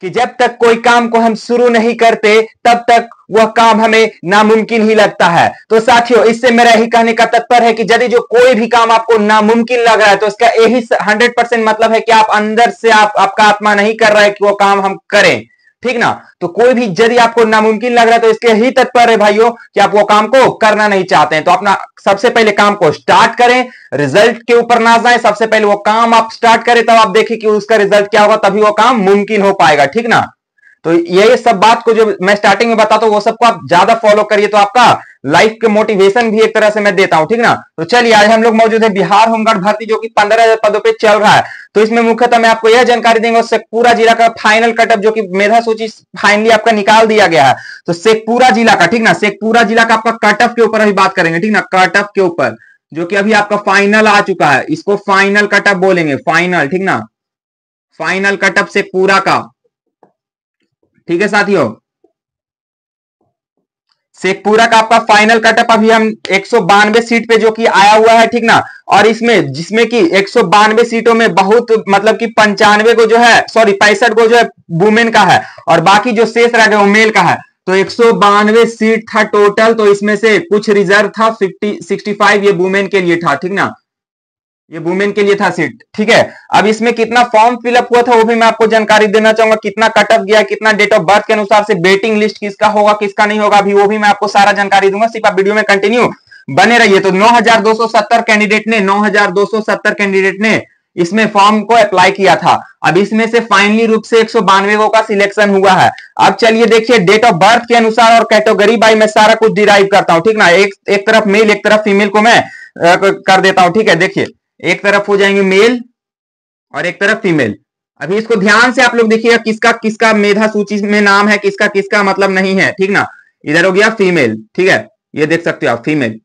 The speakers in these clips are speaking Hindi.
कि जब तक कोई काम को हम शुरू नहीं करते तब तक वह काम हमें नामुमकिन ही लगता है। तो साथियों, इससे मेरा यही कहने का तात्पर्य है कि यदि जो कोई भी काम आपको नामुमकिन लग रहा है तो इसका यही 100% मतलब है कि आप अंदर से आपका आत्मा नहीं कर रहा है कि वो काम हम करें, ठीक ना। तो कोई भी यदि आपको नामुमकिन लग रहा है तो इसके यही तात्पर्य है भाइयों कि आप वो काम को करना नहीं चाहते हैं। तो अपना सबसे पहले काम को स्टार्ट करें, रिजल्ट के ऊपर ना जाए, सबसे पहले वो काम आप स्टार्ट करें, तब आप देखें कि उसका रिजल्ट क्या होगा, तभी वो काम मुमकिन हो पाएगा, ठीक ना। तो ये सब बात को जो मैं स्टार्टिंग में बताता हूं वो सबको आप ज्यादा फॉलो करिए, तो आपका लाइफ के मोटिवेशन भी एक तरह से मैं देता हूं, ठीक ना। तो चलिए, आज हम लोग मौजूद है बिहार होमगार्ड भर्ती जो कि 15,000 पदों पे चल रहा है। तो इसमें मुख्यतः मैं आपको यह जानकारी देंगे शेखपुरा जिला का फाइनल कटअप जो कि मेधा सूची फाइनली आपका निकाल दिया गया है। तो शेखपुरा जिला का, ठीक ना, शेखपुरा जिला का आपका कटअप के ऊपर अभी बात करेंगे, ठीक ना, कटअप के ऊपर जो कि अभी आपका फाइनल आ चुका है, इसको फाइनल कटअप बोलेंगे, फाइनल, ठीक ना, फाइनल कटअप शेखपुरा का, ठीक है साथियों। शेखपुरा का आपका फाइनल कटअप अभी हम 192 सीट पे जो कि आया हुआ है, ठीक ना। और इसमें जिसमें कि 192 सीटों में बहुत मतलब कि 95 को जो है, सॉरी 65 को जो है वुमेन का है और बाकी जो शेष रह गए वो मेल का है। तो 192 सीट था टोटल, तो इसमें से कुछ रिजर्व था, 65 ये वुमेन के लिए था, ठीक ना, ये वुमेन के लिए था सीट, ठीक है। अब इसमें कितना फॉर्म फिलअप हुआ था वो भी मैं आपको जानकारी देना चाहूंगा, कितना कटअप गया, कितना डेट ऑफ बर्थ के अनुसार से वेटिंग लिस्ट किसका होगा किसका नहीं होगा, अभी वो भी मैं आपको सारा जानकारी दूंगा, सिर्फ आप वीडियो में कंटिन्यू बने रहिए। तो 9,270 कैंडिडेट ने इसमें फॉर्म को अप्लाई किया था। अब इसमें से फाइनली रूप से 192 का सिलेक्शन हुआ है। अब चलिए देखिए, डेट ऑफ बर्थ के अनुसार और कैटेगरी बाय मैं सारा कुछ डिराइव करता हूं, ठीक ना। एक तरफ मेल एक तरफ फीमेल को मैं कर देता हूं, ठीक है। देखिए, एक तरफ हो जाएंगे मेल और एक तरफ फीमेल। अभी इसको ध्यान से आप लोग देखिएगा, किसका किसका मेधा सूची में नाम है, किसका किसका मतलब नहीं है, ठीक ना। इधर हो गया फीमेल, ठीक है, ये देख सकते हो आप फीमेल।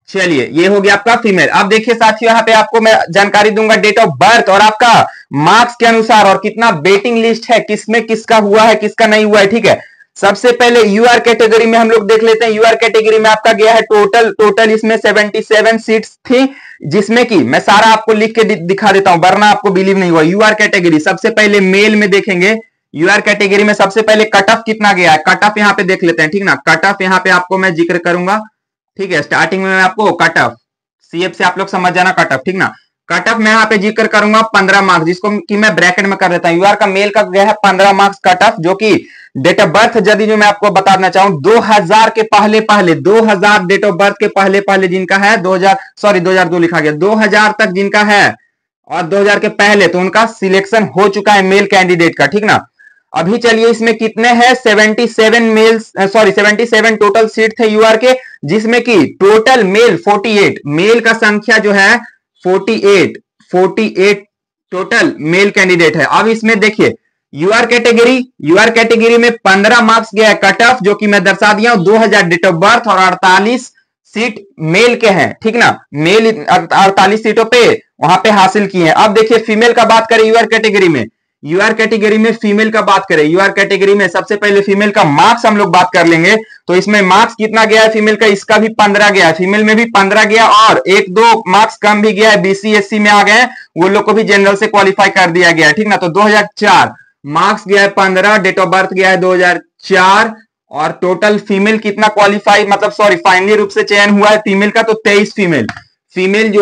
चलिए, ये हो गया आपका फीमेल। अब देखिए साथियों, यहाँ पे आपको मैं जानकारी दूंगा डेट ऑफ बर्थ और आपका मार्क्स के अनुसार और कितना वेटिंग लिस्ट है, किसमें किसका हुआ है किसका नहीं हुआ है, ठीक है। सबसे पहले यूआर कैटेगरी में हम लोग देख लेते हैं। यूआर कैटेगरी में आपका गया है टोटल इसमें 77 सीट्स थी, जिसमें कि मैं सारा आपको लिख के दिखा देता हूं वरना आपको बिलीव नहीं हुआ। यूआर कैटेगरी सबसे पहले मेल में देखेंगे, यूआर कैटेगरी में सबसे पहले कट ऑफ कितना गया है, कट ऑफ यहाँ पे देख लेते हैं, ठीक ना। कट ऑफ यहाँ पे आपको मैं जिक्र करूंगा, ठीक है। स्टार्टिंग में मैं आपको कट ऑफ सीएफ से आप लोग समझ जाना, कट ऑफ, ठीक ना। कट ऑफ मैं यहाँ पे जिक्र करूंगा 15 मार्क्स, जिसको कि मैं ब्रैकेट में कर देता हूँ। यूआर का मेल का गया है 15 मार्क्स कट ऑफ, जो कि डेट ऑफ बर्थ यदि जो मैं आपको बताना चाहूं 2000 के पहले 2000 डेट ऑफ बर्थ के पहले जिनका है 2002 लिखा गया, 2000 तक जिनका है और 2000 के पहले, तो उनका सिलेक्शन हो चुका है मेल कैंडिडेट का, ठीक ना। अभी चलिए इसमें कितने हैं, 77 टोटल सीट थे यूआर के, जिसमें कि टोटल मेल 48, मेल का संख्या जो है 48 टोटल मेल कैंडिडेट है। अब इसमें देखिए यूआर कैटेगरी में 15 मार्क्स गया है कट ऑफ, जो कि मैं दर्शा दिया हूं, 2000 डेट ऑफ बर्थ और 48 सीट मेल के हैं, ठीक ना। मेल 48 सीटों पे वहां पे हासिल किए हैं। अब देखिए फीमेल का बात करें यूआर कैटेगरी में फीमेल का बात करें, यूआर कैटेगरी में सबसे पहले फीमेल का मार्क्स हम लोग बात कर लेंगे। तो इसमें मार्क्स कितना गया है फीमेल का, इसका भी 15 गया है, फीमेल में भी 15 गया और 1-2 मार्क्स कम भी गया है, बीसी एससी में आ गए, वो लोग को भी जनरल से क्वालिफाई कर दिया गया है, ठीक ना। तो 2004 मार्क्स गया है 15, डेट ऑफ बर्थ गया है 2004 और टोटल फीमेल कितना क्वालिफाई मतलब सॉरी फाइनली रूप से चयन हुआ है फीमेल का, तो 23 फीमेल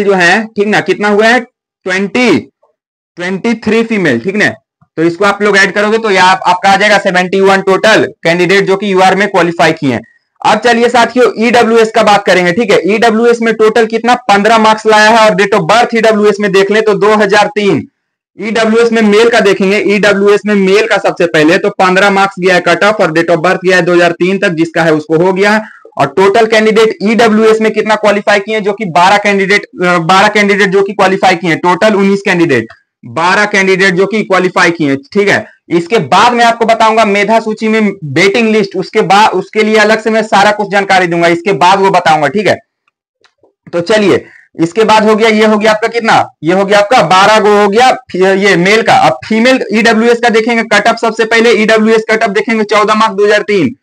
जो है, ठीक ना, कितना हुआ है 23 फीमेल, ठीक ना। तो इसको आप लोग ऐड करोगे तो यह आपका आ जाएगा 71 टोटल कैंडिडेट जो कि यूआर में क्वालिफाई किए हैं। अब चलिए साथियों ईडब्ल्यूएस का बात करेंगे, ठीक है। ईडब्ल्यूएस में टोटल कितना 15 मार्क्स लाया है और डेट ऑफ बर्थ ईडब्ल्यूएस में देख ले तो 2003। ईडब्ल्यूएस में मेल का देखेंगे, ईडब्ल्यूएस में मेल का सबसे पहले तो 15 मार्क्स गया है कट ऑफ और डेट ऑफ बर्थ गया है 2003 तक, जिसका है उसको हो गया है। और टोटल कैंडिडेट ईडब्ल्यूएस में कितना क्वालिफाई किए, जो कि 12 कैंडिडेट जो कि क्वालिफाई किए, टोटल 19 कैंडिडेट 12 कैंडिडेट जो कि क्वालिफाई किए, ठीक है। इसके बाद मैं आपको बताऊंगा मेधा सूची में वेटिंग लिस्ट, उसके बाद उसके लिए अलग से मैं सारा कुछ जानकारी दूंगा, इसके बाद वो बताऊंगा, ठीक है। तो चलिए इसके बाद हो गया, ये हो गया आपका कितना, ये हो गया आपका 12 गो हो गया ये मेल का। अब फीमेल ईडब्ल्यूएस का देखेंगे कटअप, सबसे पहले ईडब्ल्यूएस कटअप देखेंगे 14 मार्क्स 2003।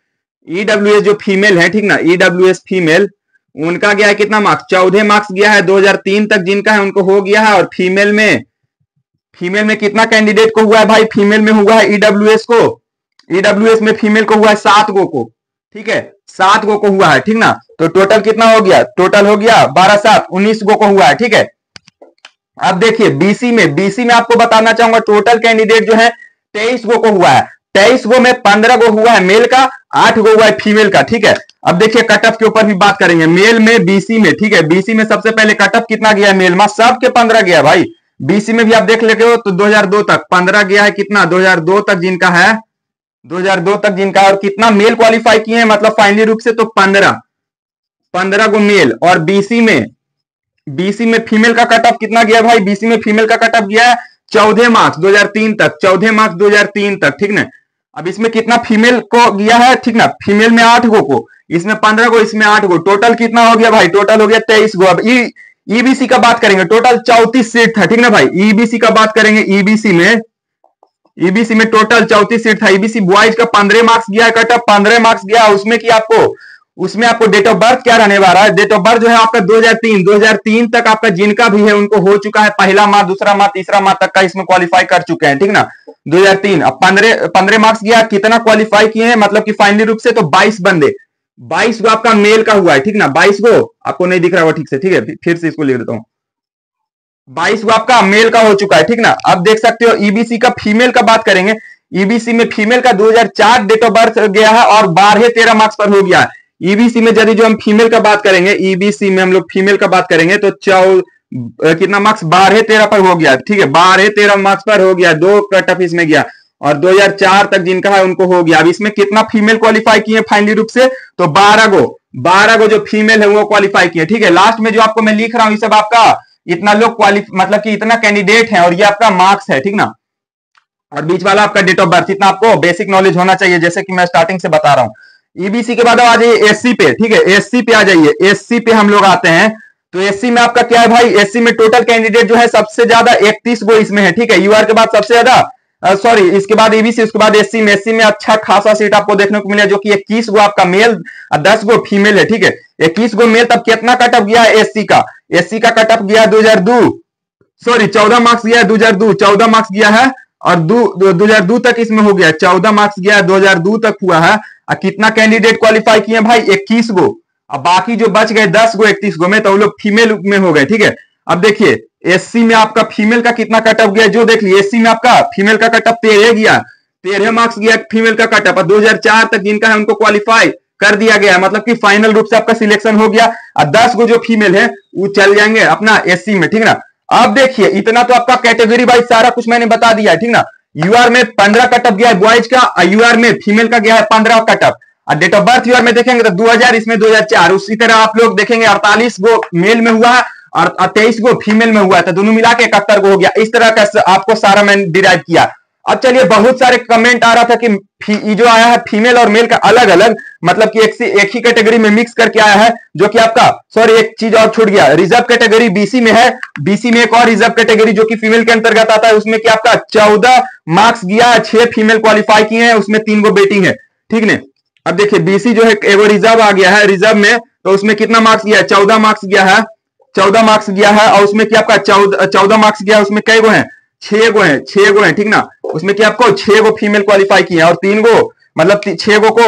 ईडब्ल्यूएस जो फीमेल है, ठीक ना, ईडब्ल्यूएस फीमेल उनका गया है कितना मार्क्स, 14 मार्क्स गया है 2003 तक जिनका है उनको हो गया है। और फीमेल में फीमेल में कितना कैंडिडेट को हुआ है भाई? फीमेल में हुआ है ईडब्ल्यूएस को, ईडब्ल्यूएस में फीमेल को हुआ है 7 गो को, ठीक है, 7 गो को हुआ है, ठीक ना। तो टोटल कितना हो गया? टोटल हो गया 12 7 19 गो को हुआ है, ठीक है। अब देखिए बीसी में आपको बताना चाहूंगा टोटल कैंडिडेट जो है 23 गो को हुआ है। 23 गो में 15 गो हुआ है मेल का, 8 गो हुआ है फीमेल का, ठीक है। अब देखिए कट ऑफ के ऊपर भी बात करेंगे, मेल में बीसी में, ठीक है। बीसी में सबसे पहले कट ऑफ कितना गया है? मेल में सबके 15 गया है भाई। बीसी में भी आप देख लेते हो तो 2002 तक 15 गया है, कितना 2002 तक जिनका है, 2002 तक जिनका, और कितना मेल क्वालिफाई किए हैं मतलब फाइनली रूप से, तो 15 गो मेल। और बीसी में फीमेल का कट ऑफ कितना गया भाई? बीसी में फीमेल का कट ऑफ गया है 14 मार्क्स 2003 तक, 14 मार्क्स 2003 तक, ठीक ना। अब इसमें कितना फीमेल को गया है, ठीक ना, फीमेल में 8 गो को, इसमें 15 गो, इसमें 8 गो, टोटल कितना हो गया भाई? टोटल हो गया 23 गो। अब ईबीसी का बात करेंगे, टोटल 34 सीट था, ठीक ना भाई। ईबीसी का बात करेंगे, ईबीसी में टोटल 34 सीट था। ईबीसी बॉयज का 15 मार्क्स गया है कट ऑफ, 15 मार्क्स गया। उसमें आपको डेट ऑफ बर्थ क्या रहने वाला है? डेट ऑफ बर्थ जो है आपका 2003 तक आपका जिनका भी है उनको हो चुका है, पहला माह, दूसरा माह, तीसरा माह तक का इसमें क्वालिफाई कर चुके हैं, ठीक ना। 2003 अब 15 मार्क्स गया, कितना क्वालिफाई किए हैं मतलब कि फाइनली रूप से, तो 22 बंदे, 22 गो आपका मेल का हुआ है, ठीक ना। 22 गो आपको नहीं दिख रहा हुआ ठीक से, ठीक है, फिर से इसको लिख देता हूं। 22 गो आपका मेल का हो चुका है, ठीक ना। अब देख सकते हो ईबीसी का फीमेल का बात करेंगे, ईबीसी में फीमेल का 2004 डेट ऑफ बर्थ गया है और 12-13 मार्क्स पर हो गया है। ईबीसी में यदि जो हम फीमेल का बात करेंगे, ईबीसी में हम लोग फीमेल का बात करेंगे तो कितना मार्क्स? 12-13 पर हो गया, ठीक है, 12-13 मार्क्स पर हो गया, 2 कट ऑफ इसमें गया। और 2004 तक जिनका है उनको हो गया। अब इसमें कितना फीमेल क्वालिफाई किए फाइनली रूप से? तो 12 गो जो फीमेल है वो क्वालिफाई किए, ठीक है। लास्ट में जो आपको मैं लिख रहा हूं ये सब आपका इतना लोग मतलब कि इतना कैंडिडेट है और ये आपका मार्क्स है, ठीक ना। और बीच वाला आपका डेट ऑफ बर्थ, इतना आपको बेसिक नॉलेज होना चाहिए, जैसे कि मैं स्टार्टिंग से बता रहा हूं। ईबीसी के बाद आ जाइए एससी पे, ठीक है, एससी पे आ जाइए। एससी पे हम लोग आते हैं तो एससी में आपका क्या है भाई? एससी में टोटल कैंडिडेट जो है सबसे ज्यादा 31 गो इसमें है, ठीक है। यूआर के बाद सबसे ज्यादा, सॉरी, इसके बाद ईबीसी, उसके बाद एससी में। एससी में अच्छा खासा सीट आपको देखने को मिला, जो कि 21 गो आपका मेल और 10 गो फीमेल है, ठीक है। 21 गो मेल, तब कितना कट ऑफ गया है एससी का? एससी का कट ऑफ गया 2002, सॉरी 14 मार्क्स गया है 2002, 14 मार्क्स गया है और 2002 तक इसमें हो गया, 14 मार्क्स गया है, 2002 तक हुआ है। और कितना कैंडिडेट क्वालिफाई किए भाई? 21 गो। अब बाकी जो बच गए 10 गो 31 गो में, तो वो लोग फीमेल में हो गए, ठीक है। अब देखिए एससी में आपका फीमेल का कितना कट ऑफ गया, जो देख लीजिए एससी में आपका फीमेल का कट ऑफ 13 गया, 13 मार्क्स गया फीमेल का कट ऑफ। 2004 तक जिनका है उनको क्वालिफाई कर दिया गया, मतलब कि फाइनल रूप से आपका सिलेक्शन हो गया। और 10 गो जो फीमेल है वो चल जाएंगे अपना एससी में, ठीक ना। अब देखिए इतना तो आपका कैटेगरी वाइज सारा कुछ मैंने बता दिया है, ठीक ना। यूआर में 15 कट ऑफ गया है बॉयज का, यूआर में फीमेल का गया है 15 कट ऑफ। और डेट ऑफ बर्थ यूआर में देखेंगे तो 2000, इसमें 2004। उसी तरह आप लोग देखेंगे 48 गो मेल में हुआ है और 23 गो फीमेल में हुआ है, तो दोनों मिला के 71 गो हो गया। इस तरह का आपको सारा मैंने डिराइव किया। अब चलिए, बहुत सारे कमेंट आ रहा था कि जो आया है फीमेल और मेल का अलग अलग, मतलब कि एक ही कैटेगरी में मिक्स करके आया है, जो कि आपका, सॉरी एक चीज और छूट गया, रिजर्व कैटेगरी बीसी में है। बीसी में एक और रिजर्व कैटेगरी जो कि फीमेल के अंतर्गत आता है, उसमें कि आपका 14 मार्क्स गया, 6 फीमेल क्वालिफाई किए हैं, उसमें 3 गो बेटिंग है, ठीक है। अब देखिए बीसी जो है एगो रिजर्व आ गया है, रिजर्व में तो उसमें कितना मार्क्स गया है? 14 मार्क्स गया है, 14 मार्क्स गया है। और उसमें कि आपका 14 मार्क्स गया है, उसमें कई गो हैं? 6 गो हैं, 6 गो हैं, ठीक ना। उसमें कि आपको 6 गो फीमेल क्वालिफाई किए हैं और 3 गो, मतलब 6 गो को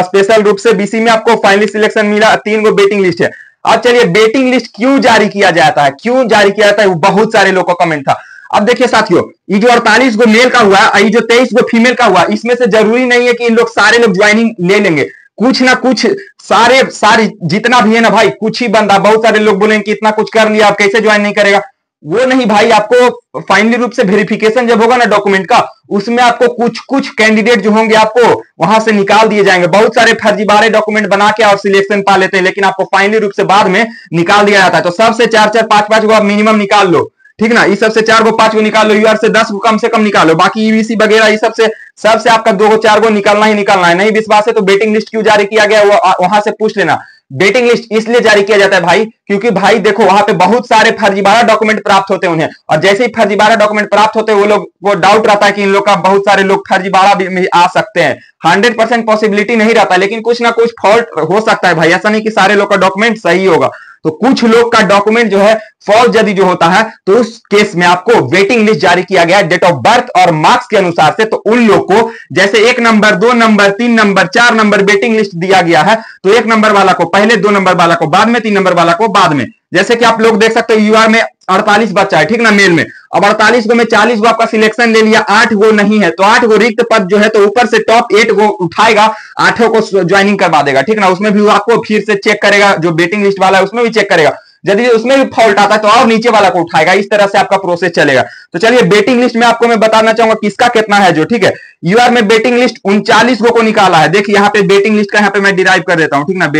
स्पेशल रूप से बीसी में आपको फाइनली सिलेक्शन मिला, 3 गो बेटिंग लिस्ट है। अब चलिए बेटिंग लिस्ट क्यों जारी किया जाता है, क्यों जारी किया जाता है, बहुत सारे लोगों का कमेंट था। अब देखिए साथियों, ये जो 48 गो मेल का हुआ, ये जो 23 गो फीमेल का हुआ, इसमें से जरूरी नहीं है कि इन लोग सारे लोग ज्वाइनिंग ले लेंगे, कुछ ना कुछ सारे जितना भी है ना भाई, कुछ ही बंदा, बहुत सारे लोग बोलेंगे कि इतना कुछ कर लिया आप कैसे ज्वाइन नहीं करेगा, वो नहीं भाई। आपको फाइनली रूप से वेरिफिकेशन जब होगा ना डॉक्यूमेंट का, उसमें आपको कुछ कैंडिडेट जो होंगे आपको वहां से निकाल दिए जाएंगे। बहुत सारे फर्जीवाड़े डॉक्यूमेंट बना के और सिलेक्शन पा लेते हैं, लेकिन आपको फाइनली रूप से बाद में निकाल दिया जाता है। तो सबसे 4-4, 5-5 गो आप मिनिमम निकाल लो, ठीक ना। इस सबसे 4 गो 5 गो निकाल लो, यूआर से 10 गो कम से कम निकालो, बाकी ईवीसी वगैरह ये सबसे आपका 2 गो 4 गो निकालना ही निकालना है। नहीं विश्वास है तो बेटिंग लिस्ट क्यों जारी किया गया वो वहां से पूछ लेना। बेटिंग लिस्ट इसलिए जारी किया जाता है भाई, क्योंकि भाई देखो वहां पे बहुत सारे फर्जीवाड़ा डॉक्यूमेंट प्राप्त होते हैं उन्हें, और जैसे ही फर्जीवाड़ा डॉक्यूमेंट प्राप्त होते हैं वो लोग को डाउट रहता है कि इन लोग का, बहुत सारे लोग फर्जीवाड़ा भी आ सकते हैं। 100% पॉसिबिलिटी नहीं रहता, लेकिन कुछ ना कुछ फॉल्ट हो सकता है भाई, ऐसा नहीं कि सारे लोग का डॉक्यूमेंट सही होगा। तो कुछ लोग का डॉक्यूमेंट जो है फॉल्स यदि जो होता है तो उस केस में आपको वेटिंग लिस्ट जारी किया गया है डेट ऑफ बर्थ और मार्क्स के अनुसार से। तो उन लोग को जैसे 1 number, 2 number, 3 number, 4 number waiting list दिया गया है, तो 1 नंबर वाला को पहले, 2 नंबर वाला को बाद में, 3 नंबर वाला को बाद में। जैसे कि आप लोग देख सकते हो यूआर में 48 बच्चा है, ठीक ना, मेल में। अब 48 गो में 40 गो आपका सिलेक्शन ले लिया, 8 गो नहीं है, तो 8 गो रिक्त पद जो है तो ऊपर से टॉप 8 गो उठाएगा, 8 को ज्वाइनिंग करवा देगा, ठीक ना। उसमें भी वो आपको फिर से चेक करेगा, जो वेटिंग लिस्ट वाला है उसमें भी चेक करेगा, यदि उसमें भी फॉल्ट आता है तो और नीचे वाला को उठाएगा। इस तरह से आपका प्रोसेस चलेगा। तो चलिए वेटिंग लिस्ट में आपको मैं बताना चाहूंगा किसका कितना है जो, ठीक है। यूआर में वेटिंग लिस्ट 39 गो को निकाला है। देखिए यहाँ पे वेटिंग लिस्ट का यहाँ पे मैं डिराइव कर देता हूं, ठीक ना।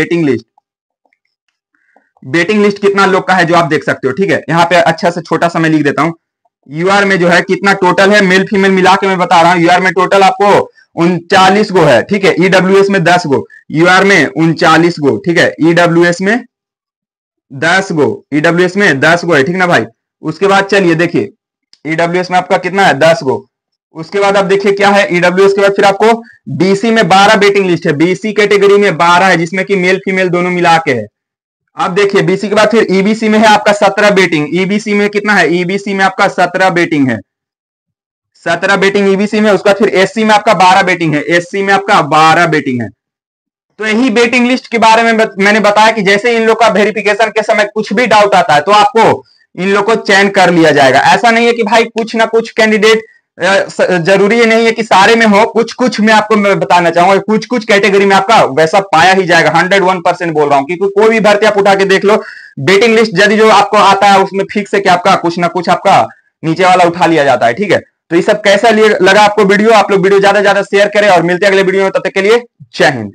वेटिंग लिस्ट कितना लोग का है जो आप देख सकते हो, ठीक है। यहाँ पे अच्छा से छोटा सा मैं लिख देता हूं, यूआर में जो है कितना टोटल है, मेल फीमेल मिला के मैं बता रहा हूं। यूआर में टोटल आपको 39 गो है, ठीक है। ईडब्ल्यूएस में 10 गो, यूआर में 39 गो, ठीक है। ईडब्ल्यूएस में 10 गो, ईडब्ल्यूएस में 10 गो है, ठीक ना भाई। उसके बाद चलिए देखिए ईडब्ल्यूएस में आपका कितना है, 10 गो। उसके बाद आप देखिए क्या है ईडब्ल्यूएस के बाद फिर आपको बीसी में 12 वेटिंग लिस्ट है, बीसी कैटेगरी में 12 है, जिसमें कि मेल फीमेल दोनों मिला के है। आप देखिए बीसी के बाद फिर ईबीसी में है आपका 17 बेटिंग। ईबीसी में कितना है, ईबीसी में आपका 17 बेटिंग है, 17 बेटिंग ईबीसी में। उसका फिर एससी में आपका 12 बेटिंग है, एससी में आपका 12 बेटिंग है। तो यही वेटिंग लिस्ट के बारे में मैंने बताया कि जैसे इन लोग का वेरिफिकेशन के समय कुछ भी डाउट आता है तो आपको इन लोग को चयन कर लिया जाएगा। ऐसा नहीं है कि भाई कुछ ना कुछ कैंडिडेट, जरूरी नहीं है कि सारे में हो, कुछ कुछ में आपको मैं बताना चाहूंगा, कुछ कुछ कैटेगरी में आपका वैसा पाया ही जाएगा। 101% बोल रहा हूं, क्योंकि कोई भी भर्ती आप उठा के देख लो, वेटिंग लिस्ट यदि जो आपको आता है उसमें फिक्स है कि आपका कुछ ना कुछ आपका नीचे वाला उठा लिया जाता है, ठीक है। तो ये सब कैसा लगा आपको वीडियो, आप लोग वीडियो ज्यादा से ज्यादा शेयर करें और मिलते हैं अगले वीडियो में। तब तक के लिए जय हिंद।